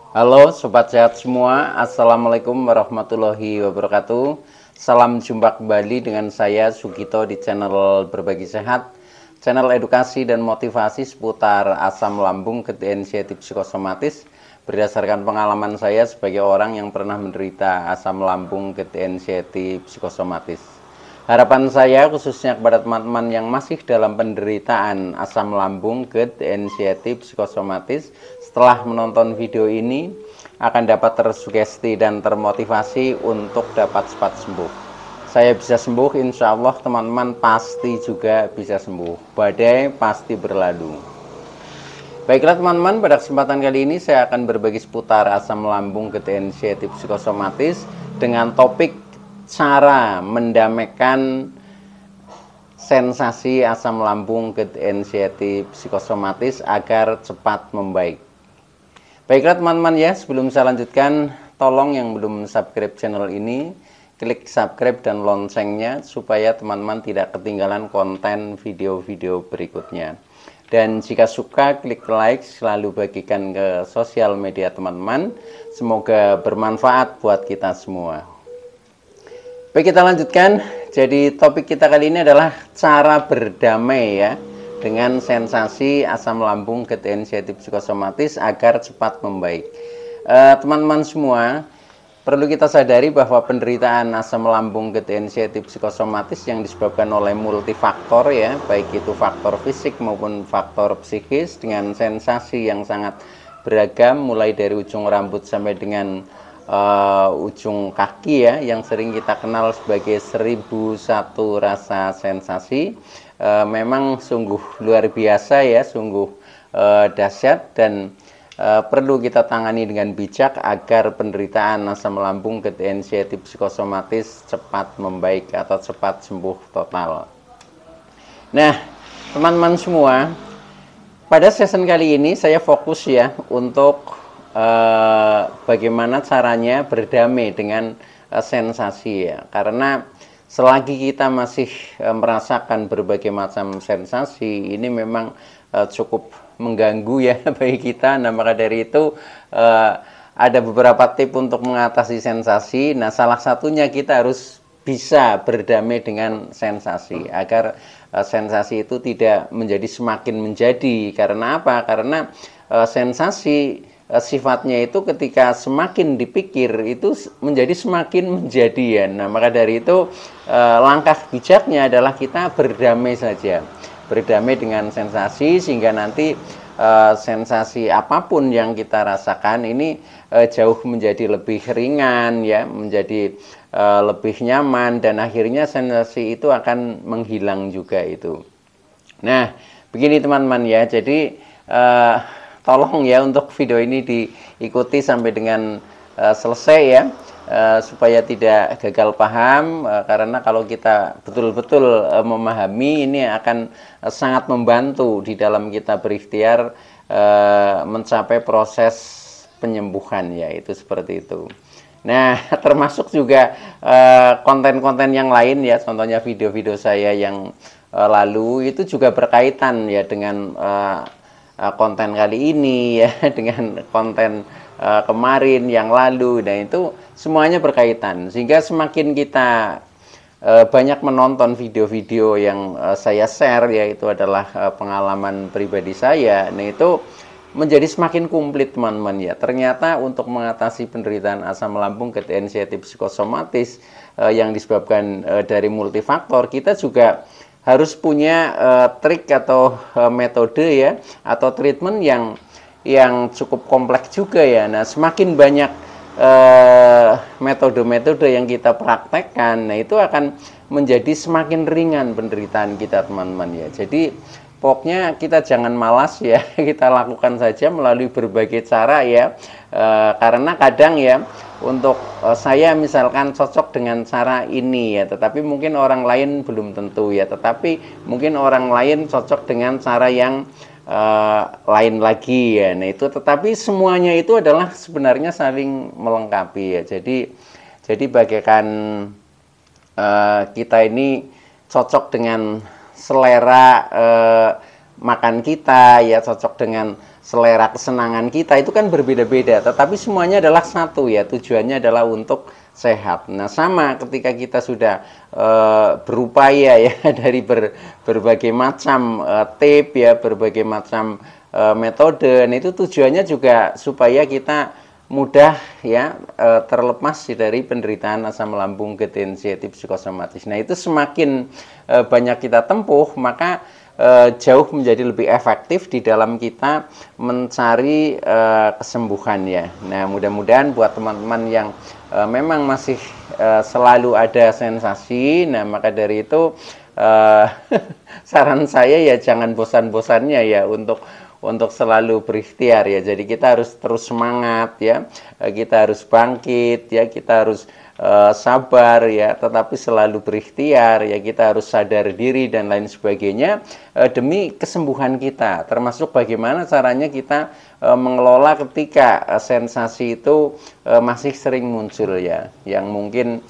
Halo Sobat Sehat semua, Assalamualaikum warahmatullahi wabarakatuh. Salam jumpa kembali dengan saya Sugito di channel Berbagi Sehat, channel edukasi dan motivasi seputar asam lambung, anxiety psikosomatis berdasarkan pengalaman saya sebagai orang yang pernah menderita asam lambung, anxiety psikosomatis. Harapan saya khususnya kepada teman-teman yang masih dalam penderitaan asam lambung, anxiety psikosomatis, setelah menonton video ini akan dapat tersugesti dan termotivasi untuk dapat cepat sembuh. Saya bisa sembuh, insya Allah teman-teman pasti juga bisa sembuh. Badai pasti berlalu. Baiklah teman-teman, pada kesempatan kali ini saya akan berbagi seputar asam lambung, anxiety psikosomatis dengan topik cara mendamaikan sensasi asam lambung, anxiety psikosomatis agar cepat membaik. Baiklah teman-teman ya, sebelum saya lanjutkan, tolong yang belum subscribe channel ini, klik subscribe dan loncengnya supaya teman-teman tidak ketinggalan konten video-video berikutnya. Dan jika suka, klik like, selalu bagikan ke sosial media teman-teman. Semoga bermanfaat buat kita semua. Baik, kita lanjutkan. Jadi topik kita kali ini adalah cara berdamai ya dengan sensasi asam lambung, anxiety psikosomatis agar cepat membaik. Teman-teman semua, perlu kita sadari bahwa penderitaan asam lambung, anxiety psikosomatis yang disebabkan oleh multifaktor ya, baik itu faktor fisik maupun faktor psikis dengan sensasi yang sangat beragam, mulai dari ujung rambut sampai dengan ujung kaki ya, yang sering kita kenal sebagai 1001 rasa sensasi. Memang sungguh luar biasa ya, sungguh dahsyat dan perlu kita tangani dengan bijak agar penderitaan asam lambung, anxiety psikosomatis cepat membaik atau cepat sembuh total. Nah teman-teman semua, pada session kali ini saya fokus ya untuk bagaimana caranya berdamai dengan sensasi ya, karena selagi kita masih merasakan berbagai macam sensasi, ini memang cukup mengganggu ya bagi kita. Nah maka dari itu ada beberapa tips untuk mengatasi sensasi. Nah salah satunya kita harus bisa berdamai dengan sensasi agar sensasi itu tidak menjadi semakin menjadi. Karena apa? Karena sensasi sifatnya itu ketika semakin dipikir itu menjadi semakin menjadi ya. Nah maka dari itu langkah bijaknya adalah kita berdamai saja, berdamai dengan sensasi, sehingga nanti sensasi apapun yang kita rasakan ini jauh menjadi lebih ringan ya, menjadi lebih nyaman, dan akhirnya sensasi itu akan menghilang juga itu. Nah begini teman-teman ya, jadi tolong ya untuk video ini diikuti sampai dengan selesai ya, supaya tidak gagal paham, karena kalau kita betul-betul memahami, ini akan sangat membantu di dalam kita berikhtiar mencapai proses penyembuhan ya, itu seperti itu. Nah termasuk juga konten-konten yang lain ya, contohnya video-video saya yang lalu itu juga berkaitan ya dengan konten kali ini ya, dengan konten kemarin yang lalu. Dan itu semuanya berkaitan, sehingga semakin kita banyak menonton video-video yang saya share, yaitu adalah pengalaman pribadi saya, nah itu menjadi semakin komplit teman-teman ya. Ternyata untuk mengatasi penderitaan asam lambung, anxiety psikosomatis yang disebabkan dari multifaktor, kita juga harus punya trik atau metode ya, atau treatment yang cukup kompleks juga ya. Nah semakin banyak metode-metode yang kita praktekkan, nah itu akan menjadi semakin ringan penderitaan kita teman-teman ya. Jadi pokoknya kita jangan malas ya, kita lakukan saja melalui berbagai cara ya, karena kadang ya untuk saya misalkan cocok dengan cara ini ya, tetapi mungkin orang lain belum tentu ya, tetapi mungkin orang lain cocok dengan cara yang lain lagi ya. Nah itu, tetapi semuanya itu adalah sebenarnya saling melengkapi ya. Jadi bagaikan kita ini cocok dengan selera makan kita ya, cocok dengan selera kesenangan kita itu kan berbeda-beda, tetapi semuanya adalah satu ya, tujuannya adalah untuk sehat. Nah, sama ketika kita sudah berupaya ya dari berbagai macam tip ya, berbagai macam metode, nah itu tujuannya juga supaya kita mudah ya terlepas dari penderitaan asam lambung degeneratif psikosomatis. Nah, itu semakin banyak kita tempuh, maka jauh menjadi lebih efektif di dalam kita mencari kesembuhan ya. Nah, mudah-mudahan buat teman-teman yang memang masih selalu ada sensasi, nah maka dari itu saran saya ya jangan bosan-bosannya ya untuk selalu berikhtiar ya. Jadi kita harus terus semangat ya, kita harus bangkit ya, kita harus sabar ya, tetapi selalu berikhtiar ya, kita harus sadar diri dan lain sebagainya demi kesembuhan kita, termasuk bagaimana caranya kita mengelola ketika sensasi itu masih sering muncul ya, yang mungkin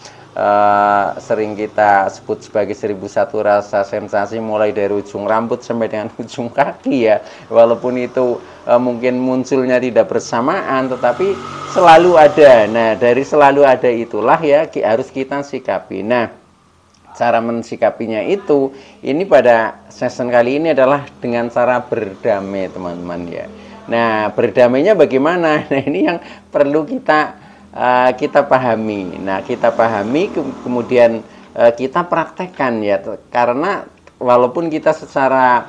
sering kita sebut sebagai 1001 rasa sensasi, mulai dari ujung rambut sampai dengan ujung kaki ya, walaupun itu mungkin munculnya tidak bersamaan tetapi selalu ada. Nah, dari selalu ada itulah ya harus kita sikapi. Nah, cara mensikapinya itu ini pada session kali ini adalah dengan cara berdamai teman-teman ya. Nah, berdamainya bagaimana? Nah, ini yang perlu kita pahami. Nah, kita pahami kemudian kita praktekkan ya, karena walaupun kita secara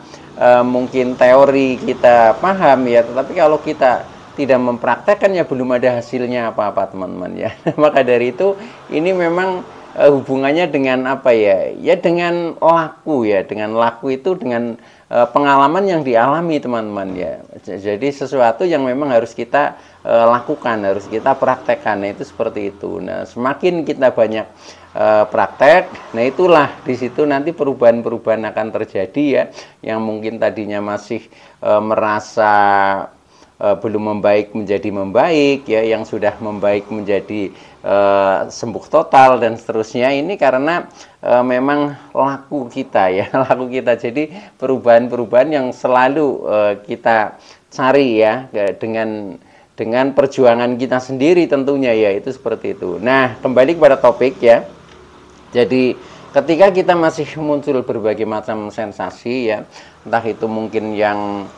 mungkin teori kita paham ya, tetapi kalau kita tidak mempraktekkan ya belum ada hasilnya apa-apa teman-teman ya. Maka dari itu ini memang hubungannya dengan apa ya? Ya dengan laku ya, dengan laku itu dengan pengalaman yang dialami teman-teman ya. Jadi sesuatu yang memang harus kita lakukan, harus kita praktekkan. Nah, itu seperti itu. Nah, semakin kita banyak praktek, nah itulah di situ nanti perubahan-perubahan akan terjadi ya, yang mungkin tadinya masih merasa belum membaik menjadi membaik ya, yang sudah membaik menjadi sembuh total dan seterusnya. Ini karena memang laku kita ya, laku kita. Jadi perubahan-perubahan yang selalu kita cari ya, dengan perjuangan kita sendiri tentunya ya, itu seperti itu. Nah, kembali kepada topik ya. Jadi ketika kita masih muncul berbagai macam sensasi ya, entah itu mungkin yang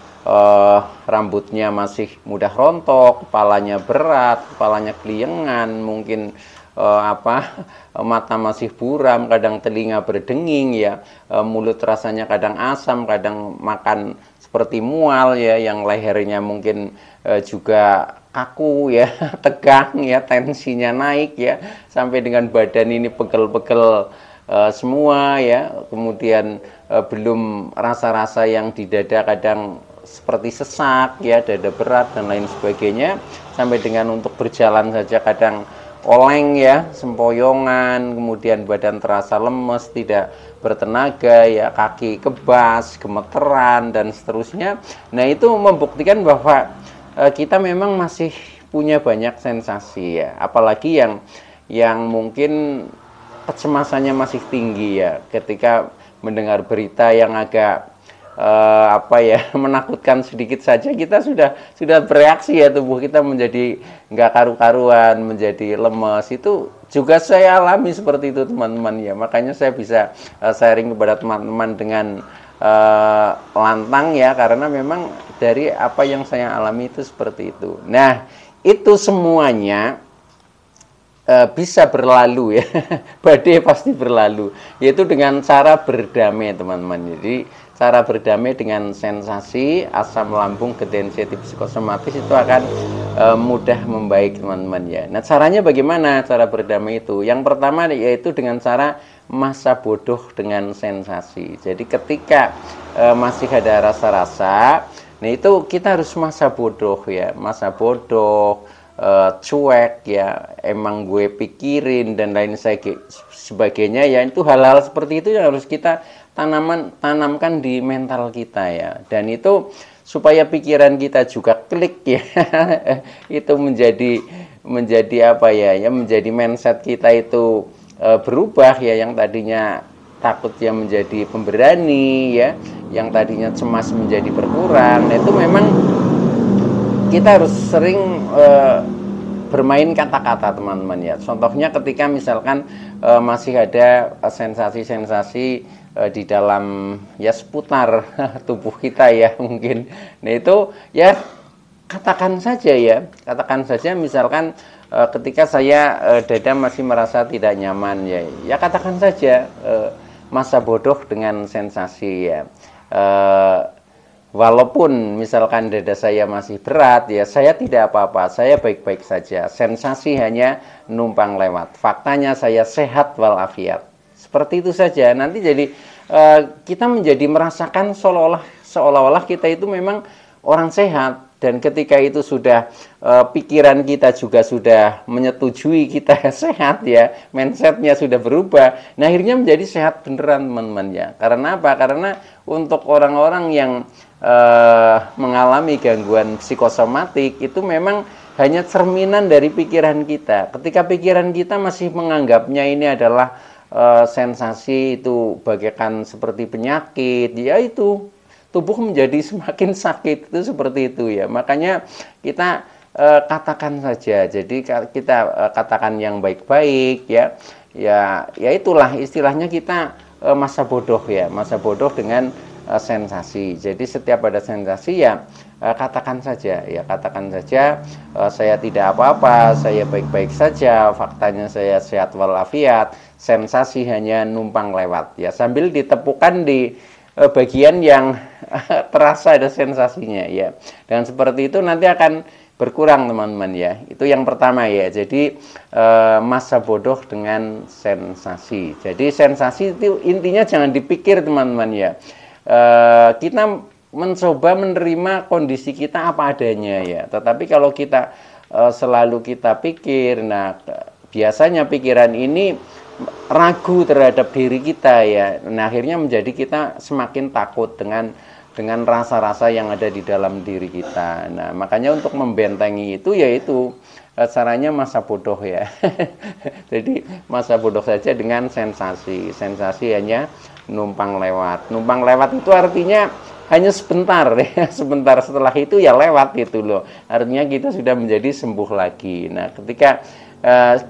rambutnya masih mudah rontok, kepalanya berat, kepalanya keliengan, mungkin mata masih buram, kadang telinga berdenging ya, mulut rasanya kadang asam, kadang makan seperti mual ya, yang lehernya mungkin juga kaku ya, tegang ya, tensinya naik ya, sampai dengan badan ini pegel-pegel semua ya, kemudian belum rasa-rasa yang di dada kadang seperti sesak ya, dada berat dan lain sebagainya, sampai dengan untuk berjalan saja kadang oleng ya, sempoyongan, kemudian badan terasa lemes, tidak bertenaga ya, kaki kebas, gemeteran dan seterusnya. Nah, itu membuktikan bahwa kita memang masih punya banyak sensasi ya, apalagi yang mungkin kecemasannya masih tinggi ya, ketika mendengar berita yang agak menakutkan sedikit saja kita sudah bereaksi ya, tubuh kita menjadi nggak karu-karuan, menjadi lemes. Itu juga saya alami seperti itu teman-teman ya, makanya saya bisa sharing kepada teman-teman dengan lantang ya, karena memang dari apa yang saya alami itu seperti itu. Nah, itu semuanya bisa berlalu ya, badai pasti berlalu, yaitu dengan cara berdamai teman-teman. Jadi cara berdamai dengan sensasi asam lambung degeneratif psikosomatis itu akan mudah membaik teman-teman ya. Nah, caranya bagaimana cara berdamai itu? Yang pertama yaitu dengan cara masa bodoh dengan sensasi. Jadi ketika masih ada rasa-rasa, nah itu kita harus masa bodoh ya, masa bodoh, cuek ya, emang gue pikirin dan lain sebagainya ya. Itu hal-hal seperti itu yang harus kita tanamkan di mental kita ya, dan itu supaya pikiran kita juga klik ya. Itu menjadi apa ya, menjadi mindset kita itu berubah ya, yang tadinya takut ya menjadi pemberani ya, yang tadinya cemas menjadi berkurang. Nah, itu memang kita harus sering bermain kata-kata, teman-teman ya. Contohnya ketika misalkan masih ada sensasi-sensasi di dalam ya seputar tubuh kita ya mungkin. Nah itu ya katakan saja ya, katakan saja misalkan ketika saya dada masih merasa tidak nyaman ya, ya katakan saja masa bodoh dengan sensasi ya. Walaupun misalkan dada saya masih berat ya, saya tidak apa-apa, saya baik-baik saja. Sensasi hanya numpang lewat. Faktanya saya sehat walafiat. Seperti itu saja. Nanti jadi kita menjadi merasakan seolah-olah kita itu memang orang sehat. Dan ketika itu sudah pikiran kita juga sudah menyetujui kita sehat ya, mindsetnya sudah berubah. Nah akhirnya menjadi sehat beneran, teman-teman ya. Karena apa? Karena untuk orang-orang yang mengalami gangguan psikosomatik itu memang hanya cerminan dari pikiran kita. Ketika pikiran kita masih menganggapnya ini adalah sensasi, itu bagaikan seperti penyakit, ya itu tubuh menjadi semakin sakit, itu seperti itu ya. Makanya kita katakan saja. Jadi kita katakan yang baik-baik ya. Ya itulah istilahnya kita masa bodoh ya, masa bodoh dengan sensasi. Jadi setiap ada sensasi ya katakan saja ya, katakan saja saya tidak apa-apa, saya baik-baik saja, faktanya saya sehat walafiat, sensasi hanya numpang lewat ya, sambil ditepukan di bagian yang terasa ada sensasinya ya. Dan seperti itu nanti akan berkurang, teman-teman ya. Itu yang pertama ya. Jadi masa bodoh dengan sensasi. Jadi sensasi itu intinya jangan dipikir, teman-teman ya. Kita mencoba menerima kondisi kita apa adanya ya. Tetapi kalau kita selalu kita pikir, nah biasanya pikiran ini ragu terhadap diri kita ya. Nah akhirnya menjadi kita semakin takut dengan rasa-rasa yang ada di dalam diri kita. Nah makanya untuk membentengi itu yaitu caranya masa bodoh ya. Jadi masa bodoh saja dengan sensasi. Sensasi hanya numpang lewat. Numpang lewat itu artinya hanya sebentar ya. Sebentar, setelah itu ya lewat gitu loh. Artinya kita sudah menjadi sembuh lagi. Nah ketika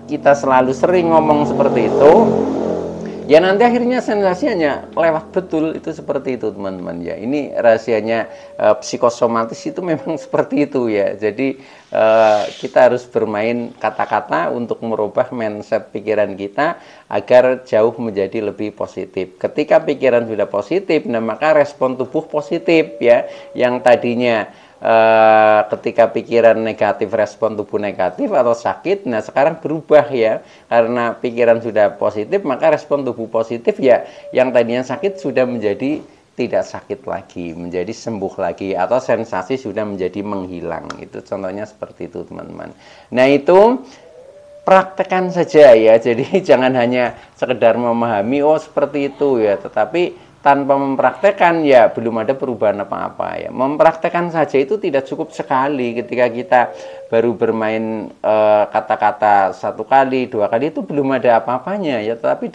kita selalu sering ngomong seperti itu ya, nanti akhirnya sensasinya lewat betul. Itu seperti itu, teman-teman ya. Ini rahasianya psikosomatis itu memang seperti itu ya. Jadi kita harus bermain kata-kata untuk merubah mindset pikiran kita agar jauh menjadi lebih positif. Ketika pikiran sudah positif, nah maka respon tubuh positif ya. Yang tadinya ketika pikiran negatif, respon tubuh negatif atau sakit, nah sekarang berubah ya, karena pikiran sudah positif maka respon tubuh positif ya, yang tadinya sakit sudah menjadi tidak sakit lagi, menjadi sembuh lagi, atau sensasi sudah menjadi menghilang. Itu contohnya seperti itu, teman-teman. Nah itu praktekkan saja ya. Jadi jangan hanya sekedar memahami oh seperti itu ya, tetapi tanpa mempraktekkan ya belum ada perubahan apa-apa ya. Mempraktekkan saja itu tidak cukup sekali. Ketika kita baru bermain kata-kata satu kali, dua kali itu belum ada apa-apanya ya. Tetapi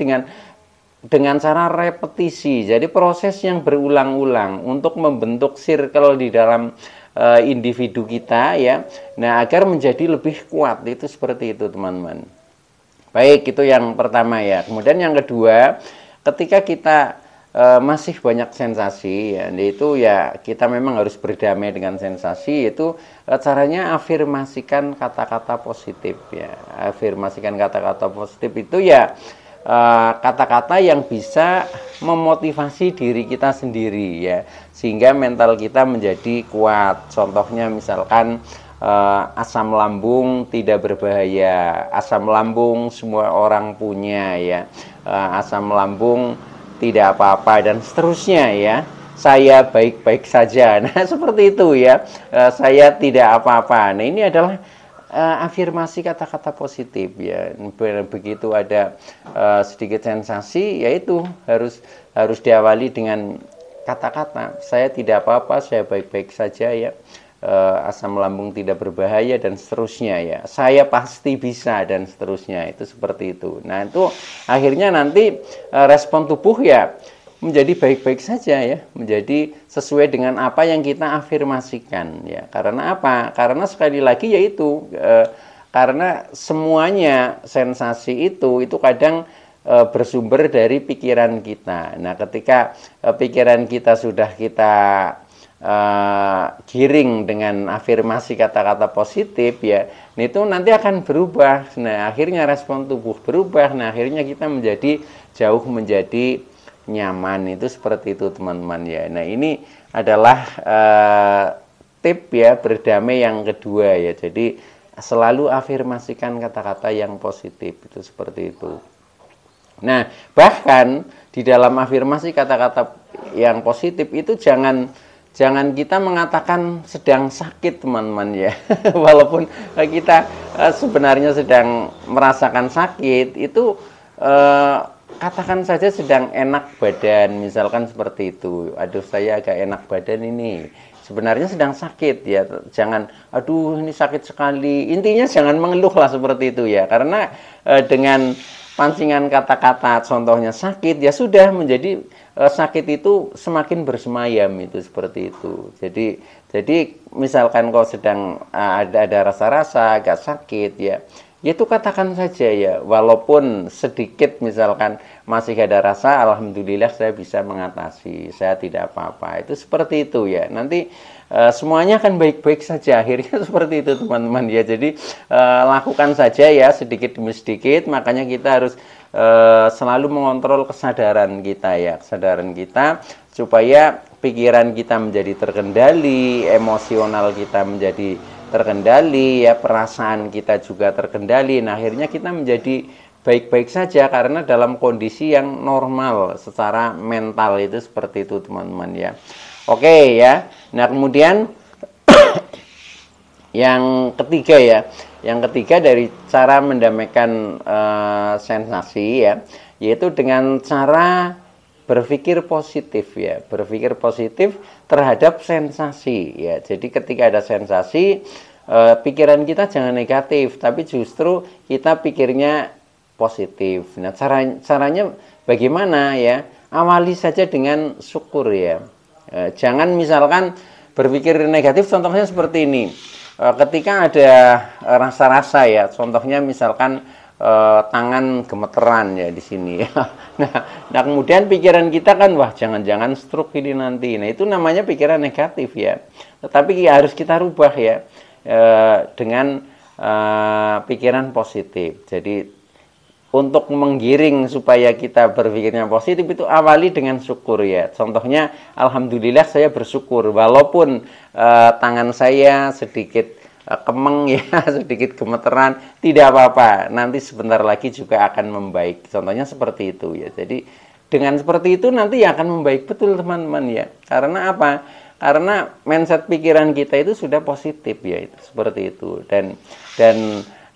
dengan cara repetisi, jadi proses yang berulang-ulang untuk membentuk circle di dalam individu kita ya. Nah agar menjadi lebih kuat, itu seperti itu, teman-teman. Baik, itu yang pertama ya. Kemudian yang kedua, ketika kita masih banyak sensasi ya, itu ya kita memang harus berdamai dengan sensasi. Itu caranya afirmasikan kata-kata positif ya. Afirmasikan kata-kata positif itu ya kata-kata yang bisa memotivasi diri kita sendiri ya, sehingga mental kita menjadi kuat. Contohnya misalkan asam lambung tidak berbahaya, asam lambung semua orang punya ya, asam lambung tidak apa-apa, dan seterusnya ya. Saya baik-baik saja. Nah seperti itu ya, saya tidak apa-apa. Nah ini adalah afirmasi kata-kata positif ya. Begitu ada sedikit sensasi, yaitu harus diawali dengan kata-kata saya tidak apa-apa, saya baik-baik saja ya, asam lambung tidak berbahaya, dan seterusnya ya, saya pasti bisa, dan seterusnya. Itu seperti itu. Nah itu akhirnya nanti respon tubuh ya menjadi baik-baik saja ya, menjadi sesuai dengan apa yang kita afirmasikan ya. Karena apa? Karena sekali lagi yaitu karena semuanya sensasi itu kadang bersumber dari pikiran kita. Nah, ketika pikiran kita sudah kita giring dengan afirmasi kata-kata positif ya, itu nanti akan berubah. Nah, akhirnya respon tubuh berubah. Nah, akhirnya kita menjadi jauh menjadi nyaman. Itu seperti itu teman-teman ya. Nah, ini adalah tip ya berdamai yang kedua ya. Jadi selalu afirmasikan kata-kata yang positif, itu seperti itu. Nah, bahkan di dalam afirmasi kata-kata yang positif itu jangan kita mengatakan sedang sakit teman-teman ya. Walaupun kita sebenarnya sedang merasakan sakit, itu katakan saja sedang enak badan, misalkan seperti itu. Aduh, saya agak enak badan ini. Sebenarnya sedang sakit ya. Jangan, aduh ini sakit sekali. Intinya jangan mengeluh lah seperti itu ya. Karena dengan pancingan kata-kata contohnya sakit, ya sudah menjadi sakit itu semakin bersemayam, itu seperti itu. Jadi misalkan kau sedang ada rasa-rasa agak sakit ya, itu katakan saja ya, walaupun sedikit misalkan masih ada rasa, alhamdulillah saya bisa mengatasi, saya tidak apa-apa. Itu seperti itu ya. Nanti semuanya akan baik-baik saja akhirnya seperti itu teman-teman ya. Jadi lakukan saja ya sedikit demi sedikit. Makanya kita harus selalu mengontrol kesadaran kita ya, kesadaran kita supaya pikiran kita menjadi terkendali, emosional kita menjadi terkendali ya, perasaan kita juga terkendali. Nah, akhirnya kita menjadi baik-baik saja karena dalam kondisi yang normal secara mental, itu seperti itu teman-teman ya. Oke ya. Nah, kemudian yang ketiga ya. Yang ketiga dari cara mendamaikan sensasi ya, yaitu dengan cara berpikir positif ya. Berpikir positif terhadap sensasi ya. Jadi ketika ada sensasi, pikiran kita jangan negatif, tapi justru kita pikirnya positif. Nah, caranya bagaimana ya? Awali saja dengan syukur ya. Jangan misalkan berpikir negatif, contohnya seperti ini. Ketika ada rasa-rasa ya, contohnya misalkan tangan gemeteran ya di sini ya. Nah, kemudian pikiran kita kan, wah jangan-jangan stroke ini nanti. Nah, itu namanya pikiran negatif ya. Tetapi harus kita rubah ya dengan pikiran positif. Jadi untuk menggiring supaya kita berpikirnya positif itu awali dengan syukur ya. Contohnya, alhamdulillah saya bersyukur walaupun tangan saya sedikit kemeng ya, sedikit gemeteran, tidak apa-apa. Nanti sebentar lagi juga akan membaik. Contohnya seperti itu ya. Jadi dengan seperti itu nanti akan membaik betul teman-teman ya. Karena apa? Karena mindset pikiran kita itu sudah positif ya, itu seperti itu. Dan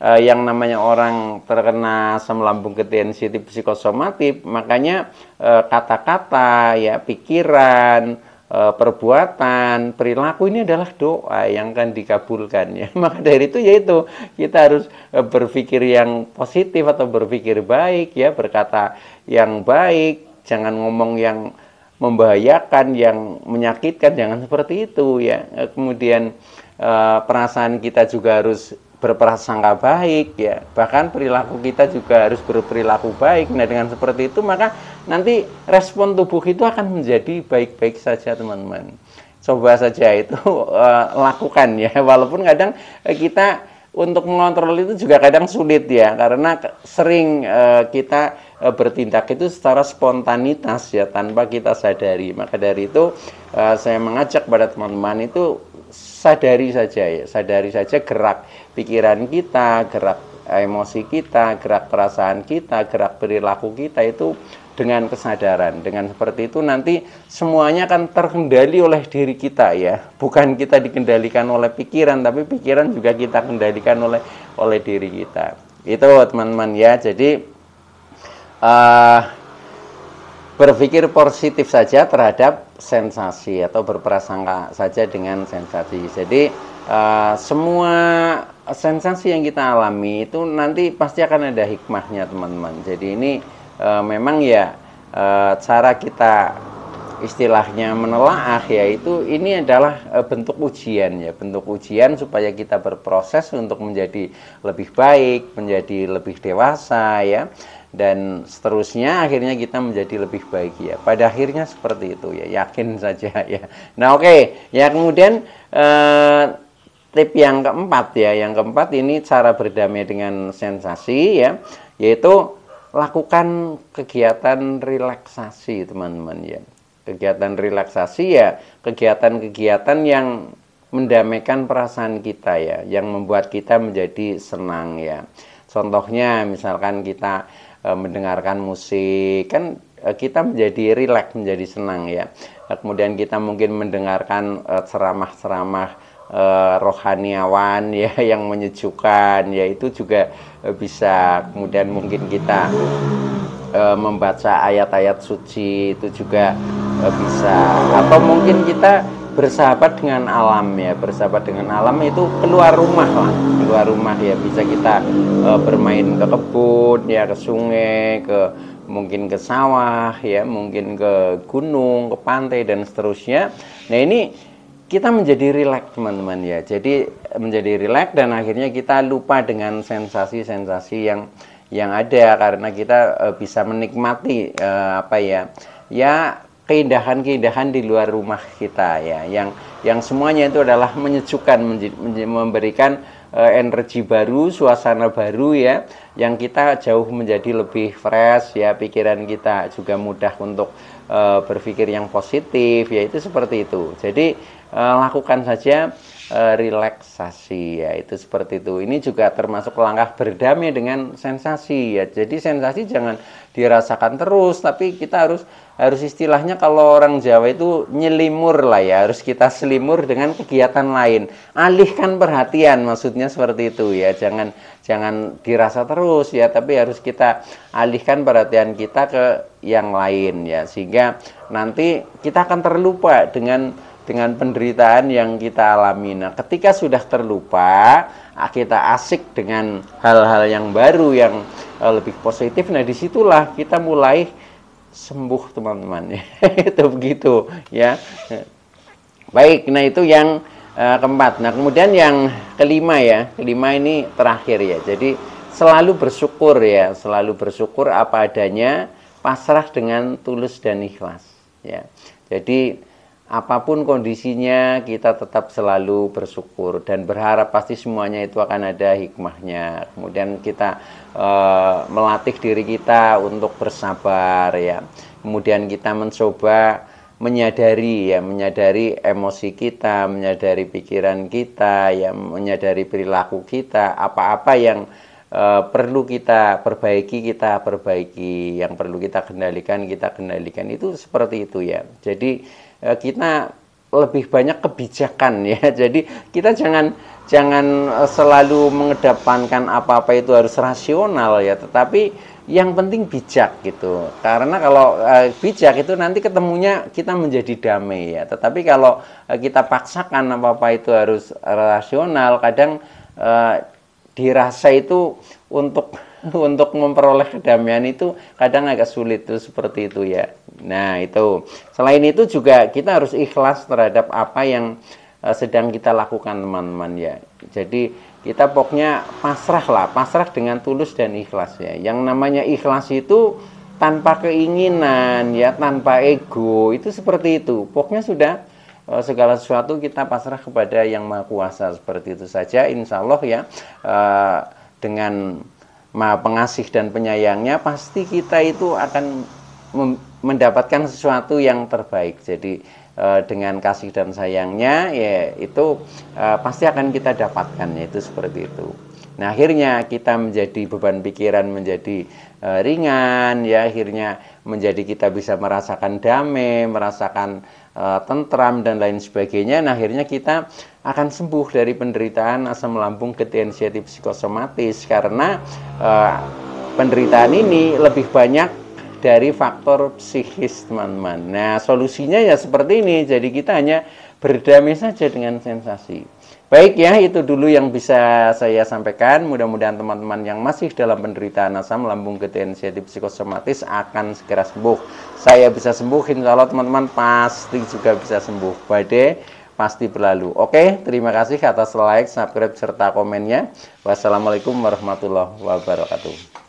yang namanya orang terkena asam lambung getih sensitif psikosomatik, makanya kata-kata ya, pikiran, perbuatan, perilaku ini adalah doa yang akan dikabulkan ya. Maka dari itu yaitu kita harus berpikir yang positif atau berpikir baik ya, berkata yang baik, jangan ngomong yang membahayakan, yang menyakitkan, jangan seperti itu ya. Kemudian perasaan kita juga harus berprasangka baik ya, bahkan perilaku kita juga harus berperilaku baik. Nah, dengan seperti itu maka nanti respon tubuh itu akan menjadi baik-baik saja teman-teman. Coba saja itu lakukan ya, walaupun kadang kita untuk mengontrol itu juga kadang sulit ya, karena sering kita bertindak itu secara spontanitas ya, tanpa kita sadari. Maka dari itu saya mengajak pada teman-teman itu sadari saja ya, sadari saja gerak pikiran kita, gerak emosi kita, gerak perasaan kita, gerak perilaku kita itu dengan kesadaran. Dengan seperti itu nanti semuanya akan terkendali oleh diri kita ya, bukan kita dikendalikan oleh pikiran, tapi pikiran juga kita kendalikan oleh diri kita. Itu teman-teman ya. Jadi berpikir positif saja terhadap sensasi atau berprasangka saja dengan sensasi. Jadi semua sensasi yang kita alami itu nanti pasti akan ada hikmahnya teman-teman. Jadi ini memang ya cara kita istilahnya menelaah, yaitu ini adalah bentuk ujian ya, bentuk ujian supaya kita berproses untuk menjadi lebih baik, menjadi lebih dewasa ya, dan seterusnya akhirnya kita menjadi lebih baik ya. Pada akhirnya seperti itu ya, yakin saja ya. Nah oke, ya kemudian tip yang keempat ya, yang keempat ini cara berdamai dengan sensasi ya, yaitu lakukan kegiatan relaksasi teman-teman ya. Kegiatan relaksasi ya, kegiatan-kegiatan yang mendamaikan perasaan kita ya, yang membuat kita menjadi senang ya. Contohnya misalkan kita mendengarkan musik, kan kita menjadi rileks, menjadi senang ya. Kemudian kita mungkin mendengarkan ceramah-ceramah rohaniawan ya, yang menyejukkan ya, itu juga bisa. Kemudian mungkin kita membaca ayat-ayat suci, itu juga bisa. Atau mungkin kita bersahabat dengan alam ya, bersahabat dengan alam itu keluar rumah lah, keluar rumah ya, bisa kita bermain ke kebun ya, ke sungai, mungkin ke sawah ya, mungkin ke gunung, ke pantai dan seterusnya. Nah ini kita menjadi rileks teman-teman ya, jadi menjadi rileks dan akhirnya kita lupa dengan sensasi-sensasi yang ada, karena kita bisa menikmati keindahan-keindahan di luar rumah kita ya, yang semuanya itu adalah menyejukkan, memberikan energi baru, suasana baru ya, yang kita jauh menjadi lebih fresh ya, pikiran kita juga mudah untuk berpikir yang positif ya, itu seperti itu. Jadi lakukan saja relaksasi ya, itu seperti itu. Ini juga termasuk langkah berdamai dengan sensasi ya. Jadi sensasi jangan dirasakan terus, tapi kita harus istilahnya kalau orang Jawa itu nyelimur lah ya, harus kita selimur dengan kegiatan lain. Alihkan perhatian, maksudnya seperti itu ya. Jangan dirasa terus ya, tapi harus kita alihkan perhatian kita ke yang lain ya, sehingga nanti kita akan terlupa dengan penderitaan yang kita alami. Nah, ketika sudah terlupa, kita asik dengan hal-hal yang baru, yang lebih positif. Nah, disitulah kita mulai sembuh, teman-teman. Itu begitu, ya. Baik, nah itu yang keempat. Nah, kemudian yang kelima ya. Kelima ini terakhir ya. Jadi selalu bersyukur ya, selalu bersyukur apa adanya, pasrah dengan tulus dan ikhlas. Ya, jadi apapun kondisinya, kita tetap selalu bersyukur dan berharap pasti semuanya itu akan ada hikmahnya. Kemudian kita melatih diri kita untuk bersabar ya. Kemudian kita mencoba menyadari emosi kita, menyadari pikiran kita, ya, menyadari perilaku kita, apa-apa yang perlu kita perbaiki, yang perlu kita kendalikan, itu seperti itu ya. Jadi kita lebih banyak kebijakan ya. Jadi kita jangan selalu mengedepankan apa-apa itu harus rasional ya, tetapi yang penting bijak gitu. Karena kalau bijak itu nanti ketemunya kita menjadi damai ya. Tetapi kalau kita paksakan apa-apa itu harus rasional, kadang dirasa itu untuk memperoleh kedamaian itu kadang agak sulit tuh, seperti itu ya. Nah itu, selain itu juga kita harus ikhlas terhadap apa yang sedang kita lakukan, teman-teman ya. Jadi kita pokoknya pasrah dengan tulus dan ikhlas ya. Yang namanya ikhlas itu tanpa keinginan ya, tanpa ego, itu seperti itu. Pokoknya sudah segala sesuatu kita pasrah kepada Yang Maha Kuasa, seperti itu saja. Insya Allah ya, dengan Maha Pengasih dan Penyayangnya pasti kita itu akan mendapatkan sesuatu yang terbaik. Jadi dengan kasih dan sayangnya ya, itu pasti akan kita dapatkan, yaitu seperti itu. Nah akhirnya kita menjadi beban pikiran menjadi ringan ya, akhirnya menjadi kita bisa merasakan damai, merasakan tentram dan lain sebagainya. Nah akhirnya kita akan sembuh dari penderitaan asam lambung, gejala anxiety psikosomatis, karena penderitaan ini lebih banyak dari faktor psikis, teman-teman. Nah solusinya ya seperti ini. Jadi kita hanya berdamai saja dengan sensasi. Baik ya, itu dulu yang bisa saya sampaikan. Mudah-mudahan teman-teman yang masih dalam penderitaan asam lambung, gejala sensitif psikosomatis akan segera sembuh. Saya bisa sembuh, insya Allah teman-teman pasti juga bisa sembuh. Badai pasti berlalu. Oke, terima kasih atas like, subscribe, serta komennya. Wassalamualaikum warahmatullahi wabarakatuh.